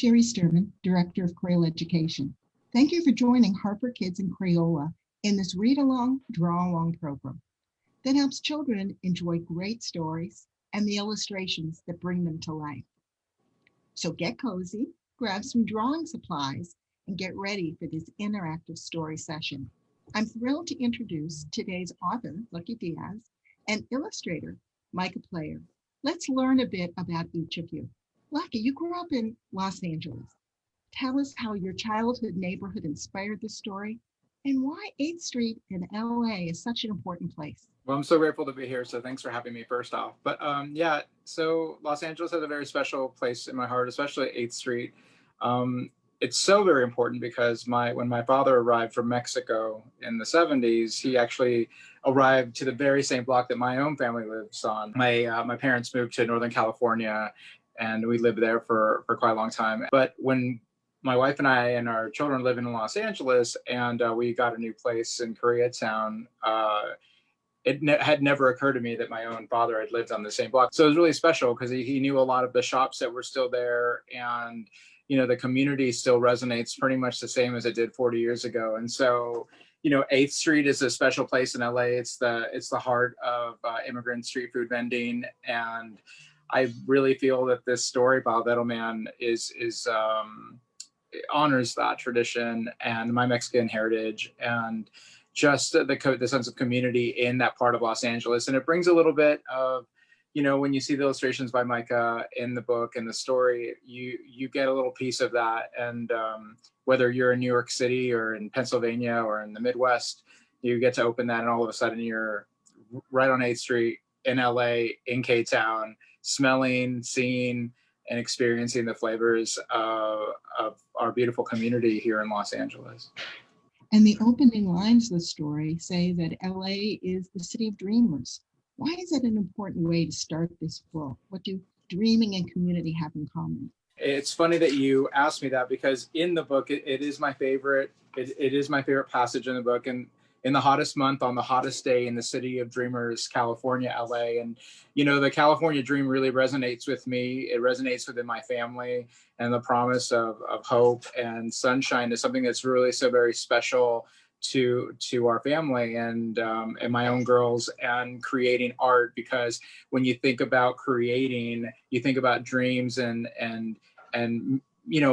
Sherry Sturman, Director of Crayola Education. Thank you for joining Harper Kids and Crayola in this Read Along, Draw Along program that helps children enjoy great stories and the illustrations that bring them to life. So get cozy, grab some drawing supplies, and get ready for this interactive story session. I'm thrilled to introduce today's author, Lucky Diaz, and illustrator, Micah Player. Let's learn a bit about each of you. Lucky, you grew up in Los Angeles. Tell us how your childhood neighborhood inspired this story and why 8th Street in LA is such an important place. Well, I'm so grateful to be here. So thanks for having me first off. But yeah, so Los Angeles has a very special place in my heart, especially 8th Street. It's so very important because when my father arrived from Mexico in the 70s, he actually arrived to the very same block that my own family lives on. My parents moved to Northern California and we lived there for quite a long time. But when my wife and I and our children live in Los Angeles and we got a new place in Koreatown, it had never occurred to me that my own father had lived on the same block. So it was really special because he knew a lot of the shops that were still there, and the community still resonates pretty much the same as it did 40 years ago. And so 8th Street is a special place in LA. It's the heart of immigrant street food vending, and I really feel that this story, PaleteroMan, honors that tradition and my Mexican heritage and just the sense of community in that part of Los Angeles. And it brings a little bit of, when you see the illustrations by Micah in the book and the story, you get a little piece of that. And whether you're in New York City or in Pennsylvania or in the Midwest, you get to open that and all of a sudden you're right on 8th Street in LA, in K-Town, smelling, seeing, and experiencing the flavors of our beautiful community here in Los Angeles. And the opening lines of the story say that LA is the city of dreamers. Why is that an important way to start this book? What do dreaming and community have in common? It's funny that you asked me that because in the book, it is my favorite. It is my favorite passage in the book. And in the hottest month, on the hottest day in the city of dreamers, California, LA. And, the California dream really resonates with me. It resonates within my family, and the promise of hope and sunshine is something that's really so very special to our family and my own girls, and creating art, because when you think about creating, you think about dreams and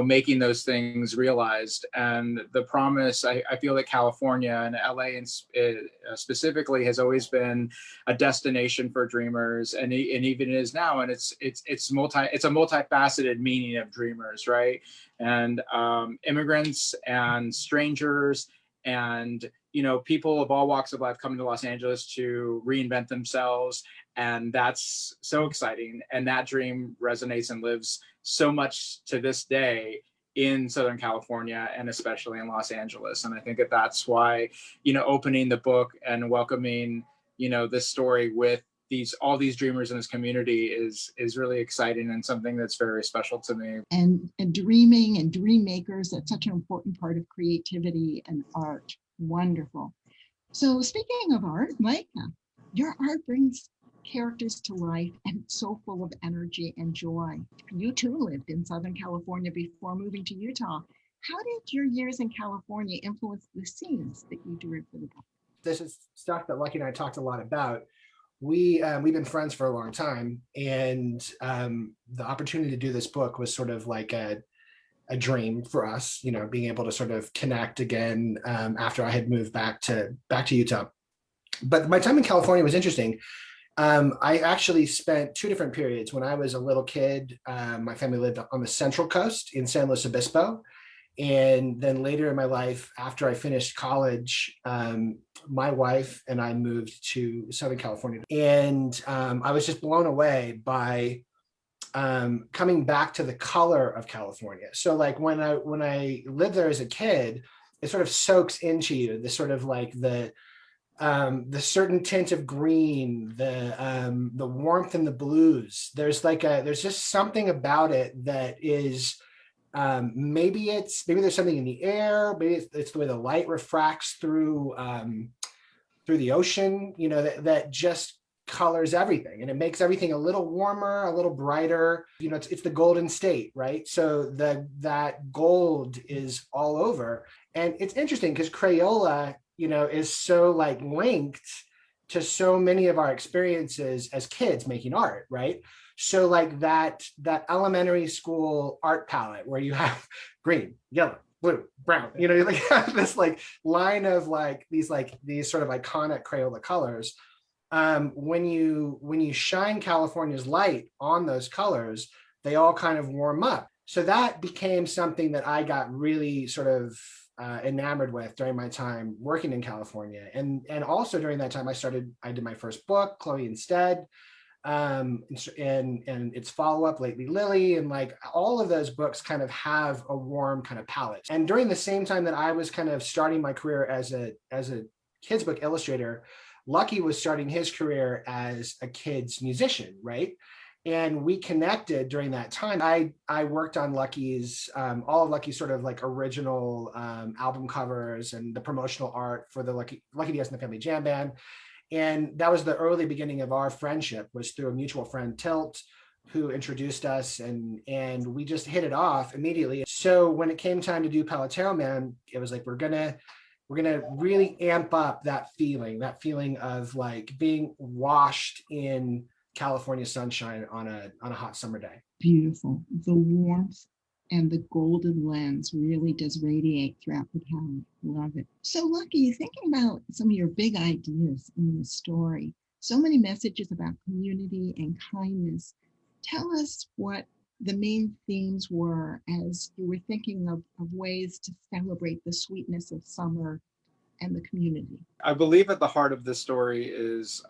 making those things realized. And the promise, I feel that California and LA specifically has always been a destination for dreamers, and even is now. And it's a multifaceted meaning of dreamers, right? And immigrants and strangers and people of all walks of life coming to Los Angeles to reinvent themselves. And that's so exciting. And that dream resonates and lives so much to this day in Southern California, and especially in Los Angeles. And I think that's why, opening the book and welcoming, this story with all these dreamers in this community is really exciting and something that's very special to me. And dreaming and dream makers, that's such an important part of creativity and art. Wonderful. So speaking of art, Micah, your art brings characters to life and it's so full of energy and joy. You too lived in Southern California before moving to Utah. How did your years in California influence the scenes that you drew for the book? This is stuff that Lucky and I talked a lot about. We've been friends for a long time, and the opportunity to do this book was sort of like a dream for us, being able to sort of connect again after I had moved back to Utah. But my time in California was interesting. I actually spent 2 different periods. When I was a little kid, my family lived on the Central Coast in San Luis Obispo. And then later in my life, after I finished college, my wife and I moved to Southern California. And I was just blown away by coming back to the color of California. So like when I lived there as a kid, it sort of soaks into you, the sort of like the certain tint of green, the warmth and the blues. There's just something about it that is, maybe there's something in the air, maybe it's the way the light refracts through the ocean, that just colors everything, and it makes everything a little warmer, a little brighter. You know, it's the Golden State, right? So that gold is all over. And it's interesting because Crayola, you know, is so like linked to so many of our experiences as kids making art, right? So like that elementary school art palette where you have green, yellow, blue, brown, you know, you like have this like line of these sort of iconic Crayola colors. When you shine California's light on those colors, they all kind of warm up. So that became something that I got really sort of enamored with during my time working in California. And also during that time, I did my first book, Chloe Instead, and its follow-up, Lately Lily, and like all of those books kind of have a warm kind of palette. And during the same time that I was kind of starting my career as a kids book illustrator, Lucky was starting his career as a kids musician, right? And we connected during that time. I worked on Lucky's, all of Lucky's sort of like original album covers and the promotional art for the Lucky DS and the Family Jam Band. And that was the early beginning of our friendship, was through a mutual friend, Tilt, who introduced us, and we just hit it off immediately. So when it came time to do PaleteroMan, it was like, we're gonna really amp up that feeling of like being washed in California sunshine on a hot summer day. Beautiful. The warmth and the golden lens really does radiate throughout the palette. Love it. So Lucky, thinking about some of your big ideas in the story, so many messages about community and kindness. Tell us what the main themes were as you were thinking of ways to celebrate the sweetness of summer and the community. I believe at the heart of this story is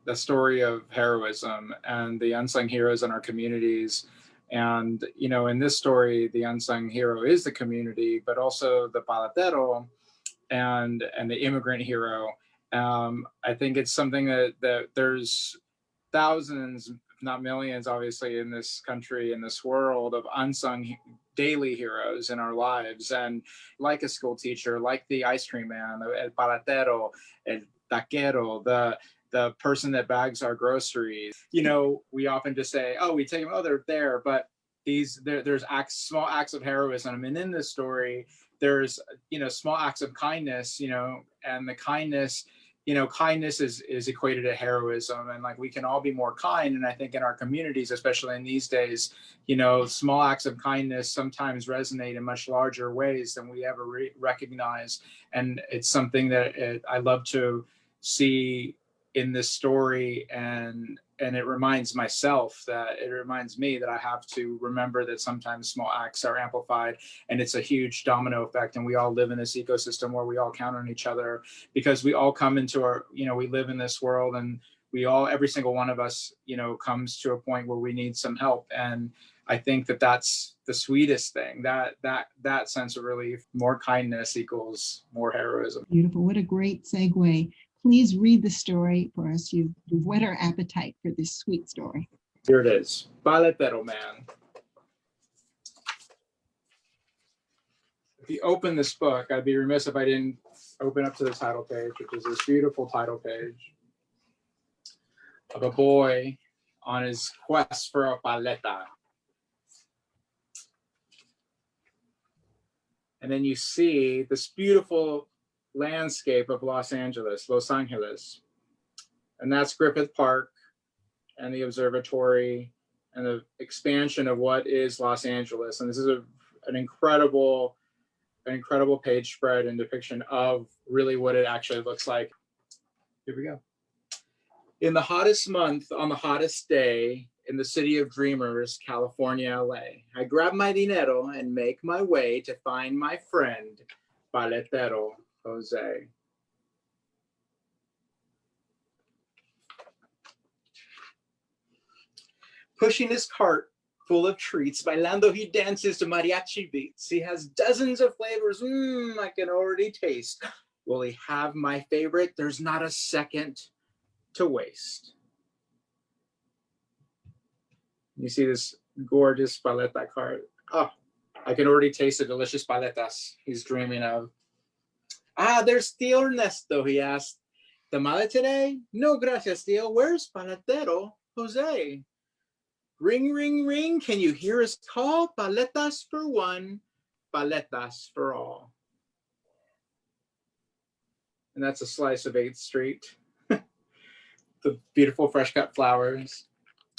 the story of heroism and the unsung heroes in our communities. And, you know, in this story, the unsung hero is the community, but also the paletero and the immigrant hero. I think it's something that there's thousands, if not millions, obviously, in this country, in this world, of unsung daily heroes in our lives. And like a school teacher, like the ice cream man, el paletero, el taquero, the person that bags our groceries. You know, we often just say, oh, we take them, oh, they're there. But there's small acts of heroism. And in this story, there's, you know, small acts of kindness, you know, and the kindness, you know, kindness is equated to heroism. And like, we can all be more kind. And I think in our communities, especially in these days, you know, small acts of kindness sometimes resonate in much larger ways than we ever recognize. And it's something that I love to see in this story, and it reminds me that I have to remember that sometimes small acts are amplified, and it's a huge domino effect, and we all live in this ecosystem where we all count on each other, because we all come into we live in this world, and every single one of us, you know, comes to a point where we need some help. And I think that that's the sweetest thing, that sense of relief. More kindness equals more heroism. Beautiful. What a great segue. Please read the story for us. You've whet our appetite for this sweet story. Here it is, PaleteroMan. If you open this book, I'd be remiss if I didn't open up to the title page, which is this beautiful title page of a boy on his quest for a paleta. And then you see this beautiful landscape of Los Angeles. And that's Griffith Park and the observatory and the expansion of what is Los Angeles. And this is an incredible page spread and depiction of really what it actually looks like. Here we go. In the hottest month, on the hottest day, in the city of dreamers, California, LA, I grab my dinero and make my way to find my friend, Paletero Jose. Pushing his cart full of treats, bailando he dances to mariachi beats. He has dozens of flavors, I can already taste. Will he have my favorite? There's not a second to waste. You see this gorgeous paleta cart. Oh, I can already taste the delicious paletas he's dreaming of. Ah, there's Tio Ernesto, he asked. Tamale today? No, gracias, tío. Where's Paletero Jose? Ring, ring, ring. Can you hear us call? Paletas for one, paletas for all. And that's a slice of 8th Street. The beautiful fresh cut flowers.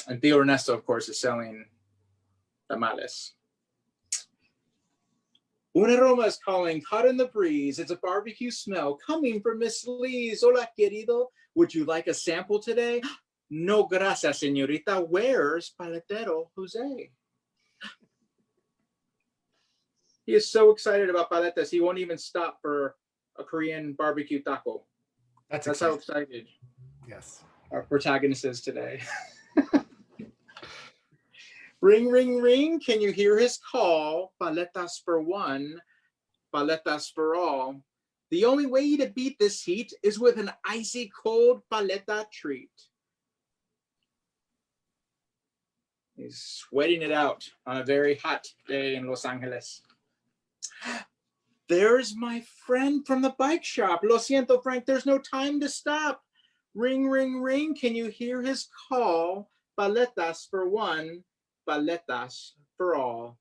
And Tío Ernesto, of course, is selling tamales. Un aroma is calling, caught in the breeze. It's a barbecue smell coming from Miss Lee's. Hola, querido. Would you like a sample today? No, gracias, señorita. Where's Paletero Jose? He is so excited about paletas, he won't even stop for a Korean barbecue taco. That's how excited Yes. our protagonist is today. Ring, ring, ring. Can you hear his call? Paletas for one, paletas for all. The only way to beat this heat is with an icy cold paleta treat. He's sweating it out on a very hot day in Los Angeles. There's my friend from the bike shop. Lo siento, Frank, there's no time to stop. Ring, ring, ring. Can you hear his call? Paletas for one, paletas for all.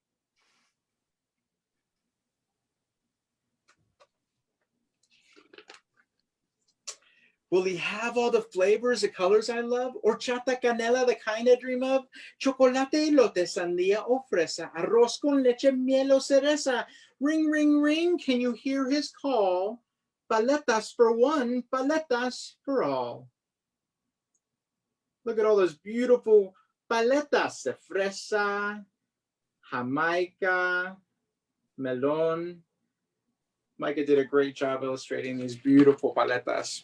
Will he have all the flavors, the colors I love? Horchata canela, the kind I dream of? Chocolate, elote, sandía o fresa. Arroz con leche, miel o cereza. Ring, ring, ring. Can you hear his call? Paletas for one, paletas for all. Look at all those beautiful paletas. The fresa, Jamaica, melon. Micah did a great job illustrating these beautiful paletas.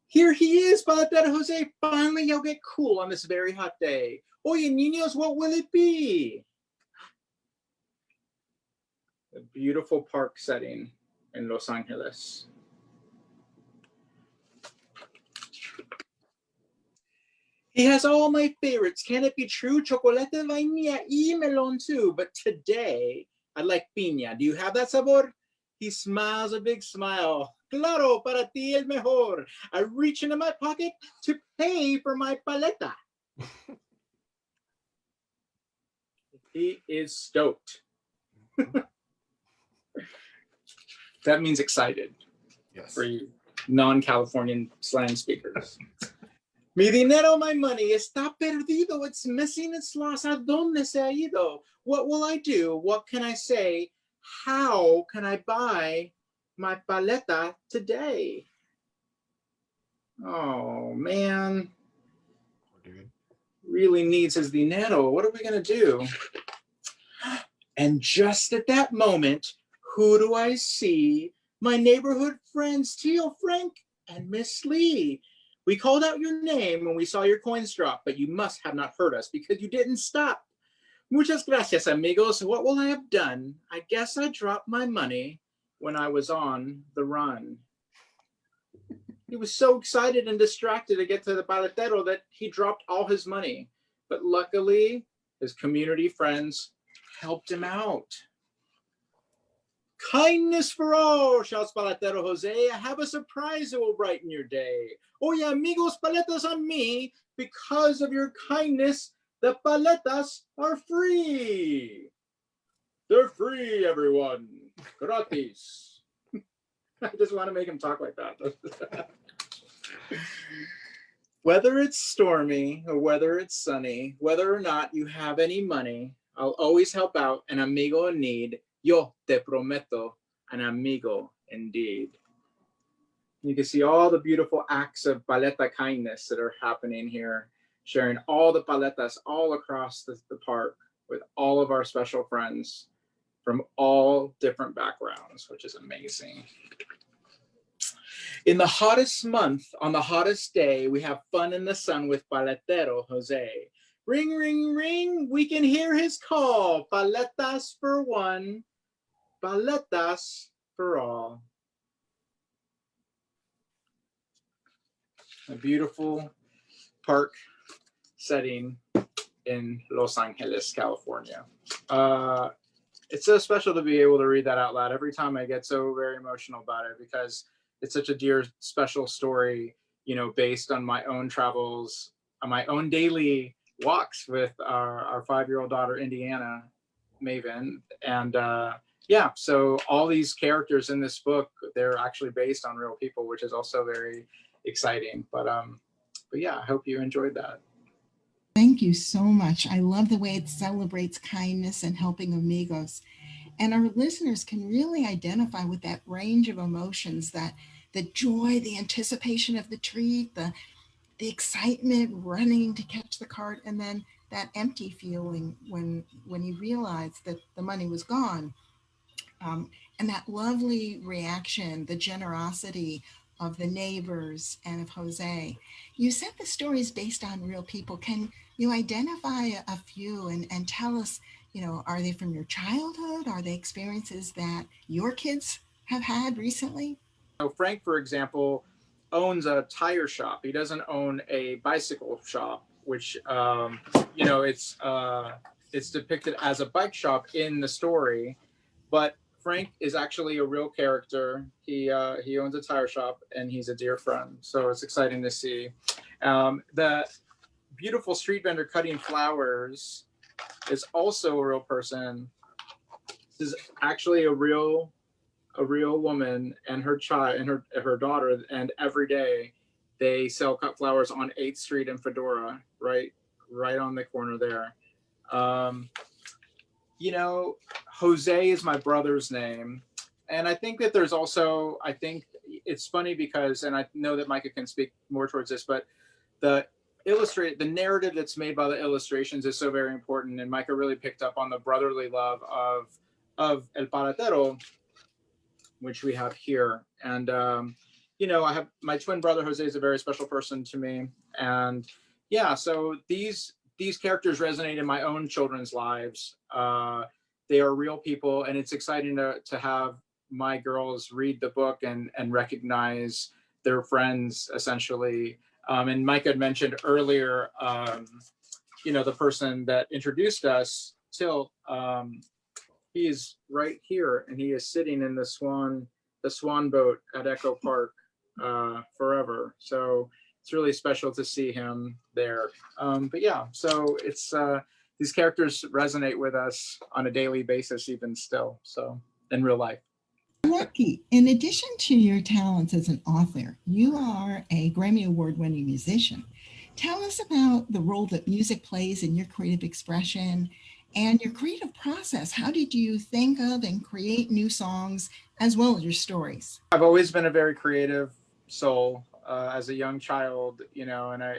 Here he is, Paletero Jose. Finally, you'll get cool on this very hot day. Oye, niños, what will it be? A beautiful park setting in Los Angeles. He has all my favorites. Can it be true? Chocolate, vainilla, y melon too. But today, I like piña. Do you have that sabor? He smiles a big smile. Claro, para ti el mejor. I reach into my pocket to pay for my paleta. He is stoked. That means excited. Yes. For you non-Californian slang speakers. Mi dinero, my money, está perdido. It's missing. It's lost. ¿A dónde se ha ido? What will I do? What can I say? How can I buy my paleta today? Oh, man. Really needs his dinero. What are we going to do? And just at that moment, who do I see? My neighborhood friends, Tio Frank and Miss Lee. We called out your name when we saw your coins drop, but you must have not heard us because you didn't stop. Muchas gracias, amigos. What will I have done? I guess I dropped my money when I was on the run. He was so excited and distracted to get to the paletero that he dropped all his money. But luckily, his community friends helped him out. Kindness for all, shouts Paletero Jose. I have a surprise that will brighten your day. Oye, amigos, paletas on me. Because of your kindness, the paletas are free. They're free, everyone. Gratis. I just want to make him talk like that. Whether it's stormy or whether it's sunny, whether or not you have any money, I'll always help out an amigo in need. Yo te prometo, an amigo indeed. You can see all the beautiful acts of paleta kindness that are happening here, sharing all the paletas all across the park with all of our special friends from all different backgrounds, which is amazing. In the hottest month, on the hottest day, we have fun in the sun with Paletero Jose. Ring, ring, ring, we can hear his call. Paletas for one, paletas for all. A beautiful park setting in Los Angeles, California. It's so special to be able to read that out loud. Every time I get so very emotional about it because it's such a dear, special story, based on my own travels, on my own daily walks with our 5-year-old daughter, Indiana Maven. And yeah, so all these characters in this book, they're actually based on real people, which is also very exciting. But yeah, I hope you enjoyed that. Thank you so much. I love the way it celebrates kindness and helping amigos. And our listeners can really identify with that range of emotions, that the joy, the anticipation of the treat, the excitement running to catch the cart, and then that empty feeling when you realize that the money was gone. And that lovely reaction, the generosity of the neighbors and of Jose. You said the story is based on real people. Can you identify a few and tell us, are they from your childhood? Are they experiences that your kids have had recently? So Frank, for example, owns a tire shop. He doesn't own a bicycle shop, which it's depicted as a bike shop in the story, but Frank is actually a real character. He owns a tire shop and he's a dear friend. So it's exciting to see. The beautiful street vendor cutting flowers is also a real person. This is actually a real woman and her child and her daughter, and every day they sell cut flowers on 8th Street in Fedora, right on the corner there. Jose is my brother's name. And I think that there's also, I think it's funny because, and I know that Micah can speak more towards this, but the narrative that's made by the illustrations is so very important. And Micah really picked up on the brotherly love of El Paletero, which we have here. And, I have my twin brother, Jose, is a very special person to me. And yeah, so these characters resonate in my own children's lives. They are real people, and it's exciting to have my girls read the book and recognize their friends, essentially. And Mike had mentioned earlier, the person that introduced us, Till, he is right here, and he is sitting in the swan boat at Echo Park forever. So it's really special to see him there. But yeah, so it's these characters resonate with us on a daily basis, even still. So in real life. Lucky, in addition to your talents as an author, you are a Grammy Award-winning musician. Tell us about the role that music plays in your creative expression and your creative process. How did you think of and create new songs as well as your stories? I've always been a very creative soul as a young child, and I,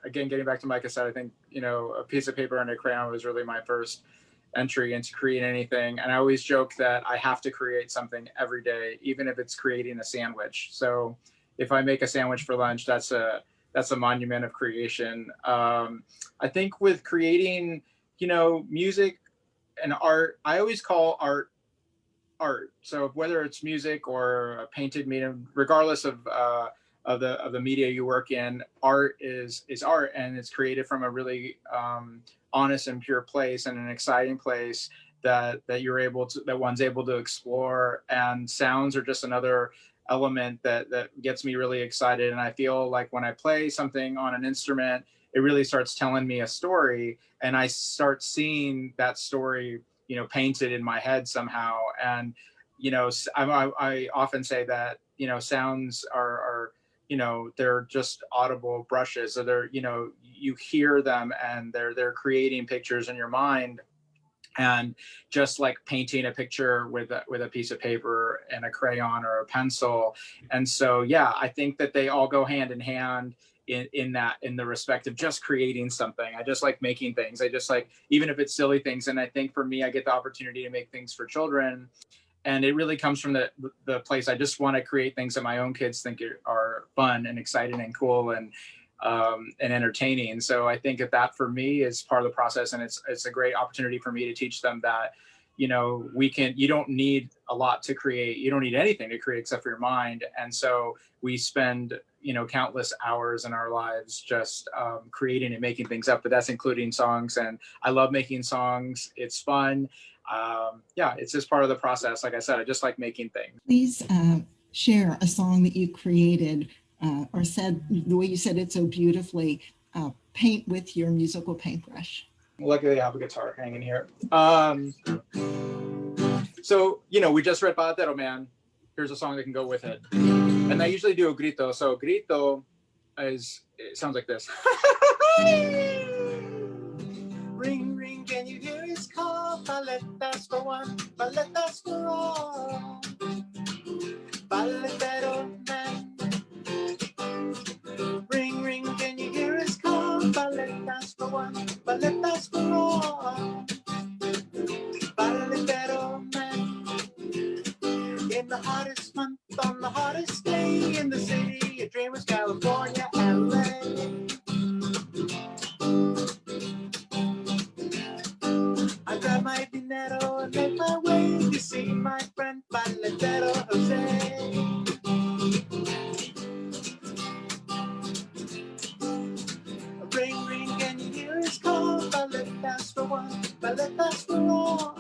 again, getting back to Micah said, I think, a piece of paper and a crayon was really my first entry into create anything. And I always joke that I have to create something every day, even if it's creating a sandwich. So if I make a sandwich for lunch, that's a monument of creation. I think with creating, music and art, I always call art. So whether it's music or a painted medium, regardless of the media you work in, art is art, and it's created from a really honest and pure place and an exciting place that one's able to explore. And sounds are just another element that gets me really excited. And I feel like when I play something on an instrument, it really starts telling me a story, and I start seeing that story, painted in my head somehow. And, I often say that, sounds are they're just audible brushes. So they're, you hear them and they're creating pictures in your mind. And just like painting a picture with a piece of paper and a crayon or a pencil. And so, yeah, I think that they all go hand in hand in the respect of just creating something. I just like making things. I just like, even if it's silly things. And I think for me, I get the opportunity to make things for children. And it really comes from the place. I just want to create things that my own kids think are fun and exciting and cool and entertaining. So I think that for me is part of the process, and it's a great opportunity for me to teach them that, you don't need a lot to create. You don't need anything to create except for your mind. And so we spend, countless hours in our lives just creating and making things up, but that's including songs. And I love making songs. It's fun. Yeah, it's just part of the process. Like I said, I just like making things. Please share a song that you created or said the way you said it so beautifully, paint with your musical paintbrush? Luckily, I have a guitar hanging here. So, we just read PaleteroMan. Here's a song that can go with it. And I usually do a grito. So grito it sounds like this. Ring, ring, can you hear his call? Paletas for one, paletas for all. PaleteroMan. Ring, ring, can you hear his call? Paletas for one, paletas for all. PaleteroMan. In the hottest month, on the hottest day in the city, your dream was California, LA. I grab my dinero and make my way to see my friend Paletero Jose. Ring, ring, can you hear his call? Paletas for one, paletas for all.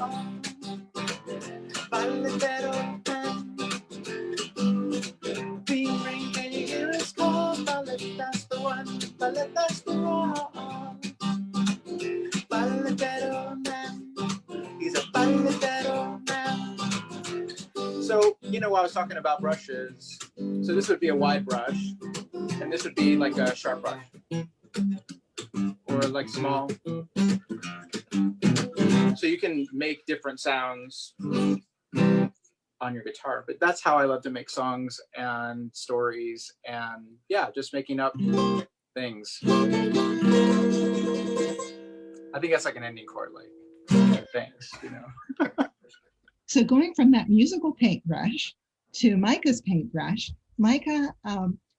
PaleteroMan. Ring, ring, can you hear his call? Paletas for one, paletas for all. PaleteroMan. He's a PaleteroMan. So, while I was talking about brushes, so this would be a wide brush, and this would be like a sharp brush, or like small. So you can make different sounds on your guitar, but that's how I love to make songs and stories, and just making up things. I think that's like an ending chord, like thanks, So going from that musical paintbrush to Micah's paintbrush, Micah,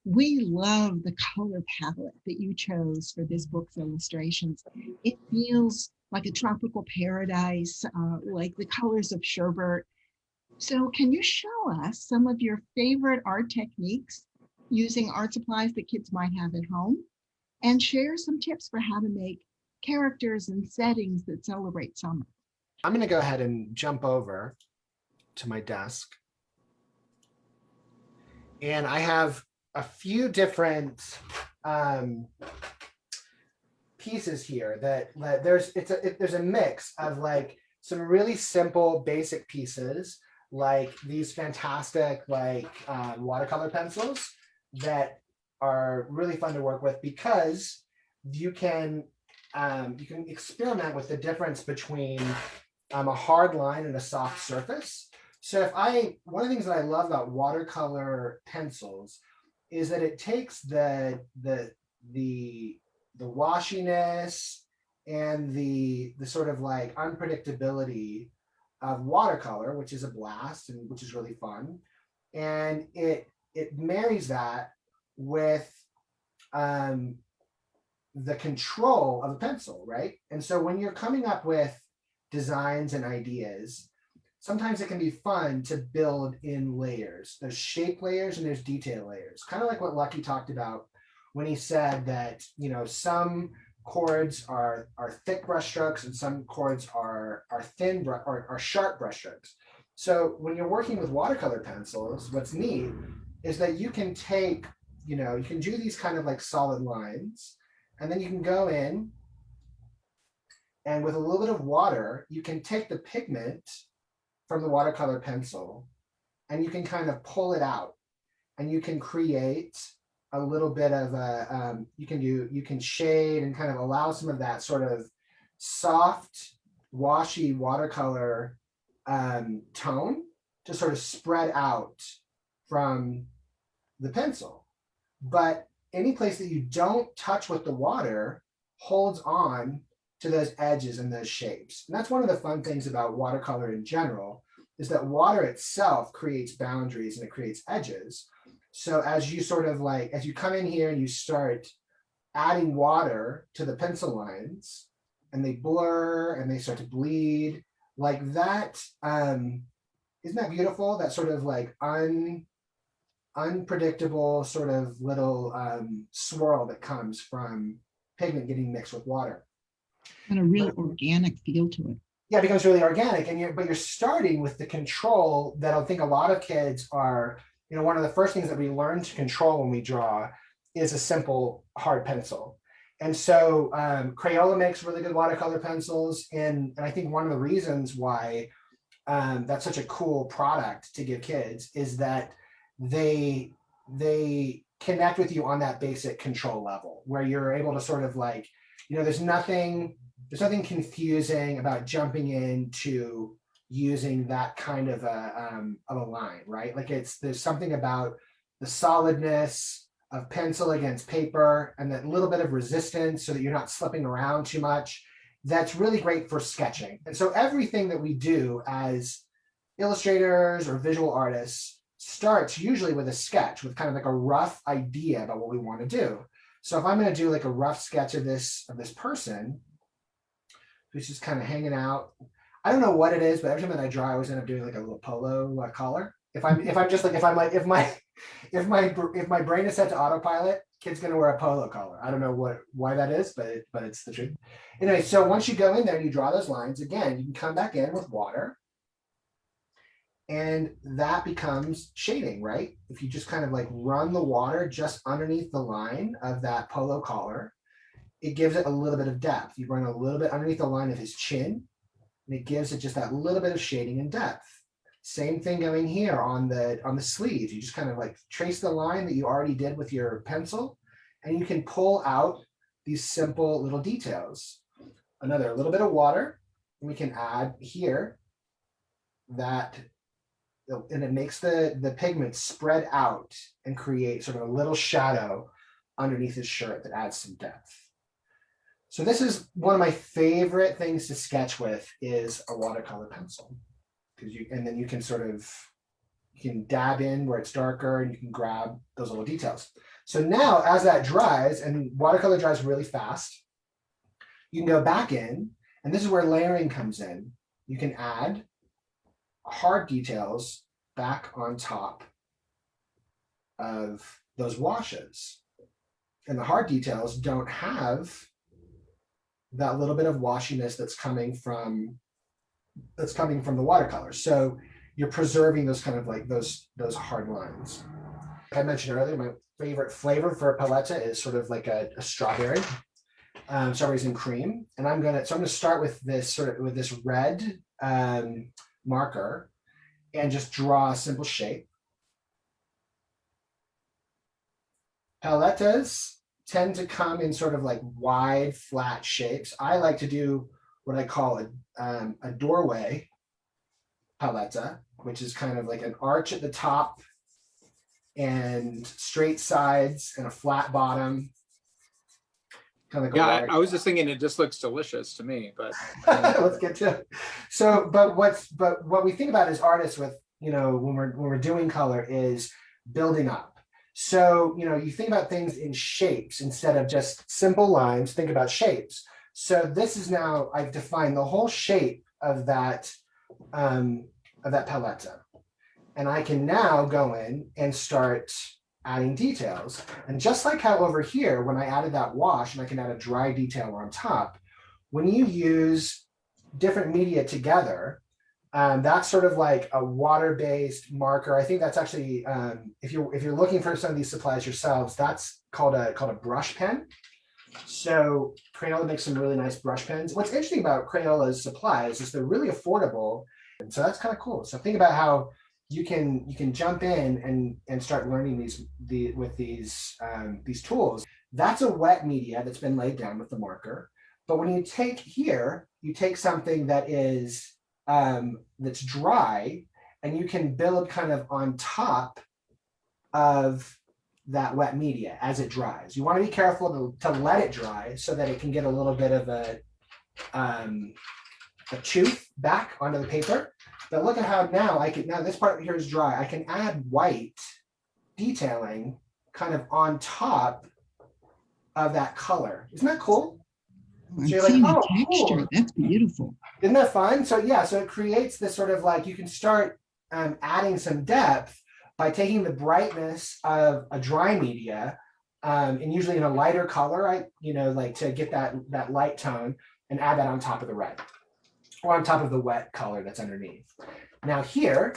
we love the color palette that you chose for this book's illustrations. It feels like a tropical paradise, like the colors of sherbet. So can you show us some of your favorite art techniques using art supplies that kids might have at home, and share some tips for how to make characters and settings that celebrate summer? I'm going to go ahead and jump over to my desk. And I have a few different pieces here that there's a mix of like some really simple basic pieces, like these fantastic watercolor pencils that are really fun to work with, because you can experiment with the difference between a hard line and a soft surface. So one of the things that I love about watercolor pencils is that it takes the washiness and the sort of like unpredictability of watercolor, which is a blast and which is really fun, and it marries that with the control of a pencil, right? And so when you're coming up with designs and ideas, sometimes it can be fun to build in layers. There's shape layers and there's detail layers. Kind of like what Lucky talked about when he said that, some chords are thick brush strokes and some chords are thin or sharp brush strokes. So when you're working with watercolor pencils, what's neat is that you can take, you can do these kind of like solid lines, and then you can go in and with a little bit of water, you can take the pigment from the watercolor pencil and you can kind of pull it out, and you can create a little bit of you can shade and kind of allow some of that sort of soft, washy watercolor tone to sort of spread out from the pencil. But any place that you don't touch with the water holds on to those edges and those shapes. And that's one of the fun things about watercolor in general, is that water itself creates boundaries and it creates edges. So as you as you come in here and you start adding water to the pencil lines and they blur and they start to bleed, like that, isn't that beautiful? That sort of like unpredictable sort of little swirl that comes from pigment getting mixed with water. And a real organic feel to it. Yeah, it becomes really organic, but you're starting with the control that I think a lot of kids are one of the first things that we learn to control when we draw is a simple hard pencil. And so Crayola makes really good watercolor pencils. And I think one of the reasons why that's such a cool product to give kids is that they connect with you on that basic control level where you're able to sort of like, there's nothing confusing about jumping into using that kind of a line, right? Like there's something about the solidness of pencil against paper and that little bit of resistance so that you're not slipping around too much. That's really great for sketching. And so everything that we do as illustrators or visual artists starts usually with a sketch, with kind of like a rough idea about what we want to do. So if I'm going to do like a rough sketch of this person who's just kind of hanging out, I don't know what it is, but every time that I draw, I always end up doing like a little polo collar. If my brain is set to autopilot, kid's gonna wear a polo collar. I don't know why that is, but it's the truth. Anyway, so once you go in there and you draw those lines, again, you can come back in with water, and that becomes shading, right? If you just kind of like run the water just underneath the line of that polo collar, it gives it a little bit of depth. You run a little bit underneath the line of his chin, and it gives it just that little bit of shading and depth. Same thing going here on the sleeve. You just kind of like trace the line that you already did with your pencil, and you can pull out these simple little details. A little bit of water, and we can add here that, and it makes the pigment spread out and create sort of a little shadow underneath his shirt that adds some depth. So this is one of my favorite things to sketch with is a watercolor pencil. And then you can dab in where it's darker and you can grab those little details. So now as that dries, and watercolor dries really fast, you can go back in, and this is where layering comes in. You can add hard details back on top of those washes. And the hard details don't have that little bit of washiness that's coming from the watercolor. So you're preserving those kind of like those hard lines. Like I mentioned earlier, my favorite flavor for paleta is sort of like a strawberry, strawberries and cream. And I'm gonna start with this red marker and just draw a simple shape. Paletas tend to come in sort of like wide, flat shapes. I like to do what I call a doorway paleta, which is kind of like an arch at the top and straight sides and a flat bottom. Kind of like I was just thinking it just looks delicious to me, but let's get to it. So, but what we think about as artists with, when we're doing color is building up. So, you think about things in shapes instead of just simple lines, think about shapes. So this is now, I've defined the whole shape of that paleta. And I can now go in and start adding details. And just like how over here, when I added that wash, and I can add a dry detail on top, when you use different media together, that's sort of like a water-based marker. I think that's actually, if you're looking for some of these supplies yourselves, that's called a brush pen. So Crayola makes some really nice brush pens. What's interesting about Crayola's supplies is they're really affordable, and so that's kind of cool. So think about how you can jump in and start learning with these tools. That's a wet media that's been laid down with the marker. But when you take something that is that's dry, and you can build kind of on top of that wet media as it dries. You want to be careful to let it dry so that it can get a little bit of a tooth back onto the paper. But look at how now this part here is dry. I can add white detailing kind of on top of that color. Isn't that cool? I'm seeing the texture. Cool. That's beautiful. Isn't that fun? So yeah, so it creates this sort of like, you can start adding some depth by taking the brightness of a dry media, and usually in a lighter color, like to get that light tone, and add that on top of the red, or on top of the wet color that's underneath. Now here,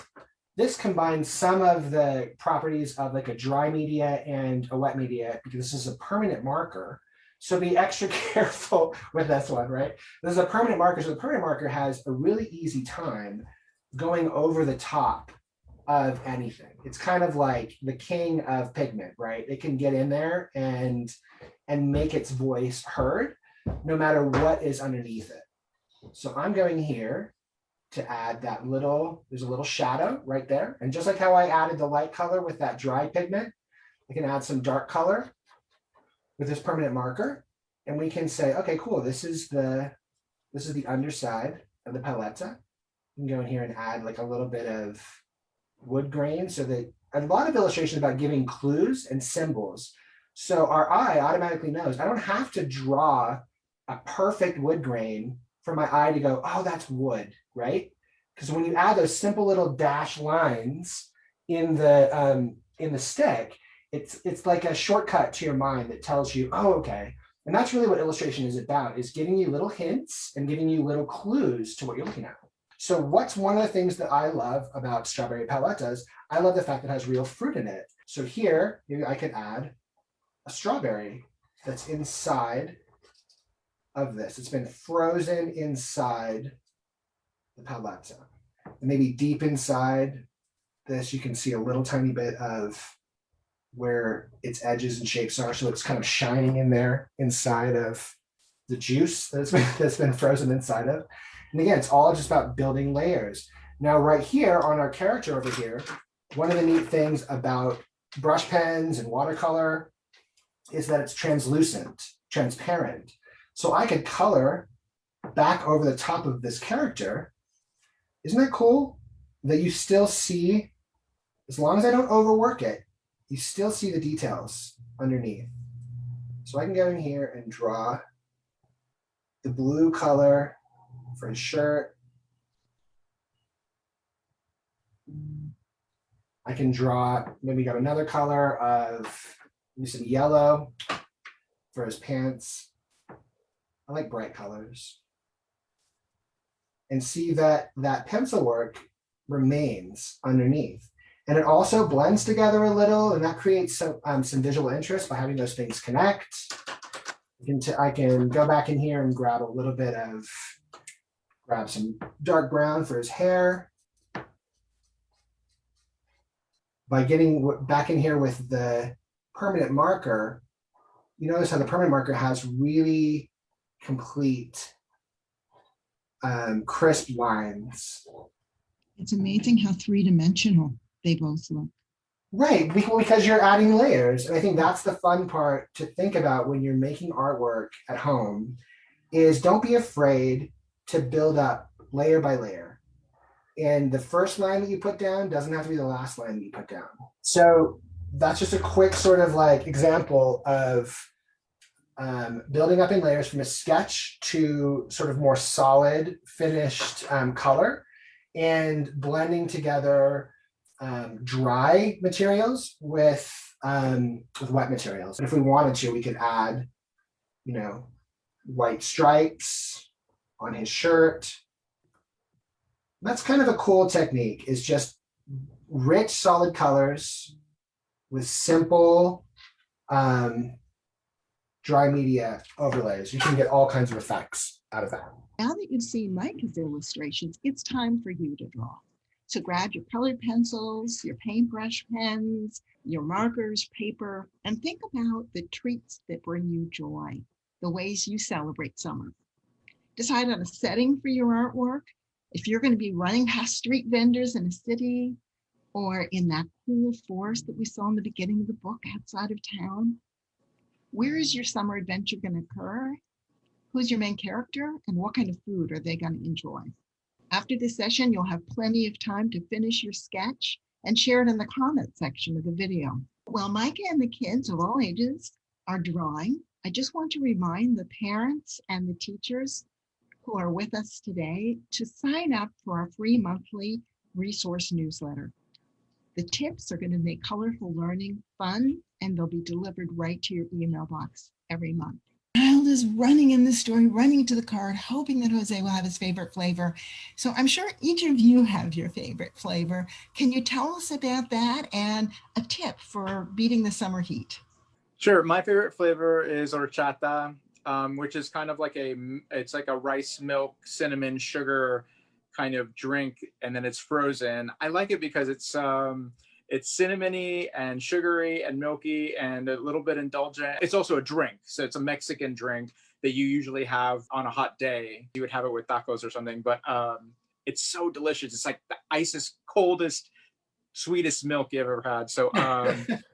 This combines some of the properties of like a dry media and a wet media, because this is a permanent marker. So be extra careful with this one, right? This is a permanent marker. So the permanent marker has a really easy time going over the top of anything. It's kind of like the king of pigment, right? It can get in there and make its voice heard no matter what is underneath it. So I'm going here to add that little, there's a little shadow right there. And just like how I added the light color with that dry pigment, I can add some dark color with this permanent marker. And we can say, okay, cool, this is the underside of the paletta. You can go in here and add like a little bit of wood grain, so that a lot of illustrations about giving clues and symbols. So our eye automatically knows. I don't have to draw a perfect wood grain for my eye to go, oh, that's wood, right? Because when you add those simple little dash lines in the stick, it's like a shortcut to your mind that tells you, oh, okay. And that's really what illustration is about, is giving you little hints and giving you little clues to what you're looking at. So what's one of the things that I love about strawberry palettas? I love the fact that it has real fruit in it. So here, maybe I could add a strawberry that's inside of this. It's been frozen inside the paletta. And maybe deep inside this, you can see a little tiny bit of where its edges and shapes are. So it's kind of shining in there inside of the juice that's been frozen inside of. And again, it's all just about building layers. Now, right here on our character over here, one of the neat things about brush pens and watercolor is that it's translucent, transparent. So I could color back over the top of this character. Isn't that cool? That you still see, as long as I don't overwork it, you still see the details underneath. So I can go in here and draw the blue color for his shirt. I can draw, maybe got another color of maybe some yellow for his pants. I like bright colors. And see that that pencil work remains underneath. And it also blends together a little, and that creates some visual interest by having those things connect. I can go back in here and grab a little bit of, grab some dark brown for his hair. By getting back in here with the permanent marker, you notice how the permanent marker has really complete, crisp lines. It's amazing how three-dimensional they both look. Right, because you're adding layers. And I think that's the fun part to think about when you're making artwork at home, is don't be afraid to build up layer by layer. And the first line that you put down doesn't have to be the last line that you put down. So that's just a quick sort of like example of building up in layers from a sketch to sort of more solid finished color, and blending together dry materials with wet materials. And if we wanted to, we could add, white stripes on his shirt. That's kind of a cool technique, is just rich, solid colors with simple dry media overlays. You can get all kinds of effects out of that. Now that you've seen Micah's illustrations, it's time for you to draw. So grab your colored pencils, your paintbrush pens, your markers, paper, and think about the treats that bring you joy, the ways you celebrate summer. Decide on a setting for your artwork. If you're going to be running past street vendors in a city, or in that cool forest that we saw in the beginning of the book outside of town, where is your summer adventure going to occur? Who's your main character, and what kind of food are they going to enjoy? After this session, you'll have plenty of time to finish your sketch and share it in the comment section of the video. While Micah and the kids of all ages are drawing, I just want to remind the parents and the teachers who are with us today to sign up for our free monthly resource newsletter. The tips are going to make colorful learning fun, and they'll be delivered right to your email box every month. Child is running in the story, running to the cart, hoping that Jose will have his favorite flavor. So I'm sure each of you have your favorite flavor. Can you tell us about that and a tip for beating the summer heat? Sure. My favorite flavor is horchata, which is kind of like it's like a rice milk, cinnamon, sugar kind of drink, and then it's frozen. I like it because it's cinnamony and sugary and milky and a little bit indulgent. It's also a drink. So it's a Mexican drink that you usually have on a hot day. You would have it with tacos or something, but it's so delicious. It's like the icest, coldest, sweetest milk you ever had. So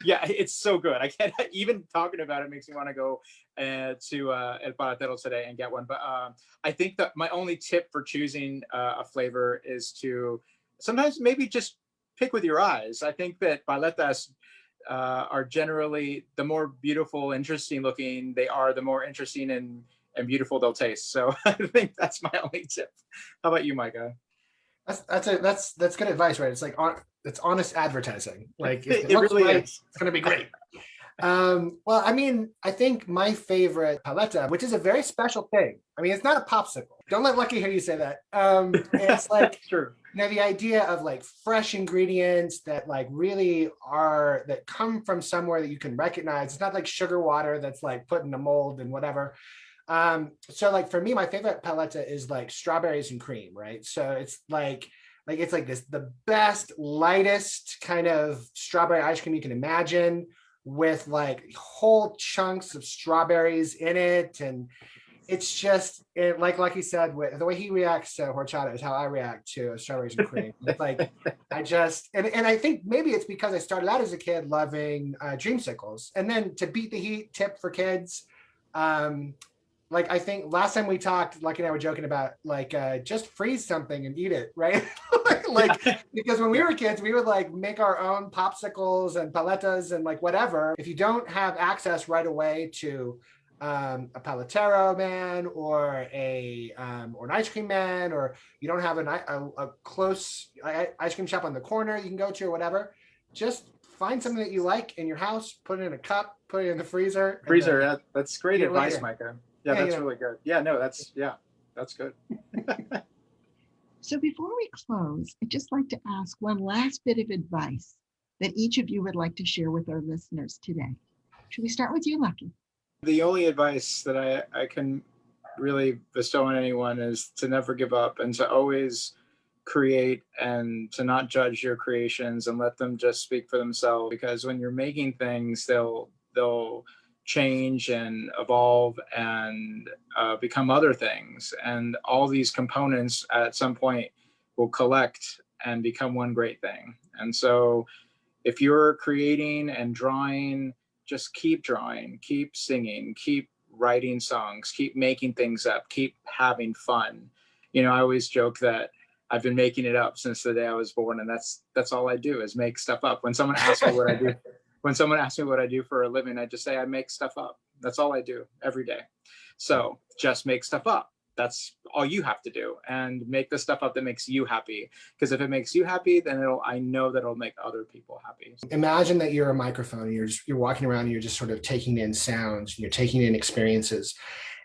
yeah, it's so good. I can't, even talking about it makes me want to go to El Paletero today and get one. But I think that my only tip for choosing a flavor is to sometimes maybe just pick with your eyes. I think that paletas are generally, the more beautiful, interesting looking they are, the more interesting and beautiful they'll taste. So I think that's my only tip. How about you, Micah? That's good advice, right? It's like it's honest advertising. Like if it It looks really right, is. it's gonna be great. Well, I mean, I think my favorite paleta, which is a very special thing. I mean, it's not a popsicle. Don't let Lucky hear you say that. It's like True. the idea of like fresh ingredients that like really that come from somewhere that you can recognize. It's not like sugar water that's like put in a mold and whatever. So like for me, my favorite paleta is like strawberries and cream, right? So it's like it's like this, the best, lightest kind of strawberry ice cream you can imagine, with like whole chunks of strawberries in it. And it's just like he said, with the way he reacts to horchata is how I react to strawberries and cream. It's like I just and I think maybe it's because I started out as a kid loving dreamsicles, and then to beat the heat, tip for kids. Like I think last time we talked, Lucky and I were joking about like just freeze something and eat it, right? like because when we were kids, we would like make our own popsicles and paletas and like whatever. If you don't have access right away to a PaleteroMan or or an ice cream man, or you don't have a close ice cream shop on the corner you can go to or whatever, just find something that you like in your house, put it in a cup, put it in the freezer. Freezer, that's great advice, later. Micah. Yeah, that's really good. Yeah, no, that's good. So before we close, I'd just like to ask one last bit of advice that each of you would like to share with our listeners today. Should we start with you, Lucky? The only advice that I can really bestow on anyone is to never give up and to always create, and to not judge your creations and let them just speak for themselves. Because when you're making things, they'll change and evolve and become other things. And all these components at some point will collect and become one great thing. And so if you're creating and drawing, just keep drawing, keep singing, keep writing songs, keep making things up, keep having fun. You know, I always joke that I've been making it up since the day I was born, and that's all I do is make stuff up. When someone asks me what I do, for a living, I just say I make stuff up. That's all I do every day. So just make stuff up. That's all you have to do, and make the stuff up that makes you happy. Because if it makes you happy, then I know that it'll make other people happy. Imagine that you're a microphone and you're walking around and you're just sort of taking in sounds, and you're taking in experiences.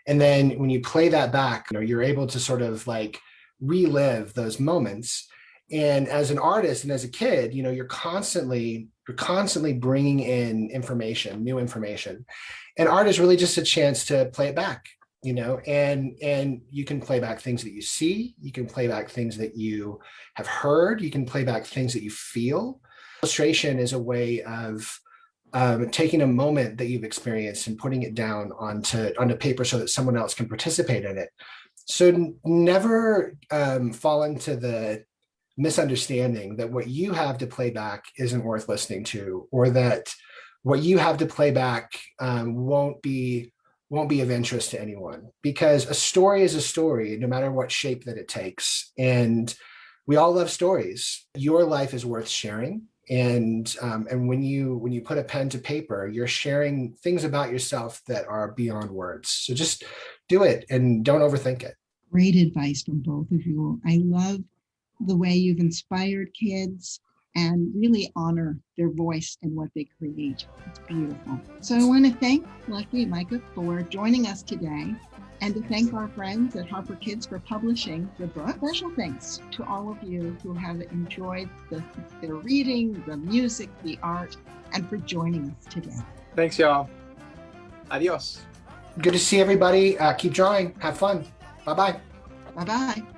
And then when you play that back, you're able to sort of like relive those moments. And as an artist and as a kid, you're constantly bringing in information, new information. And art is really just a chance to play it back, and you can play back things that you see, you can play back things that you have heard, you can play back things that you feel. Illustration is a way of taking a moment that you've experienced and putting it down onto paper so that someone else can participate in it. So never fall into the misunderstanding that what you have to play back isn't worth listening to, or that what you have to play back won't be of interest to anyone. Because a story is a story, no matter what shape that it takes. And we all love stories. Your life is worth sharing. And when you put a pen to paper, you're sharing things about yourself that are beyond words. So just do it and don't overthink it. Great advice from both of you. I love the way you've inspired kids and really honor their voice and what they create. It's beautiful. So I want to thank Lucky and Micah for joining us today, and to thank our friends at Harper Kids for publishing the book. Special thanks to all of you who have enjoyed the reading, the music, the art, and for joining us today. Thanks, y'all. Adios. Good to see everybody. Keep drawing. Have fun. Bye-bye. Bye-bye.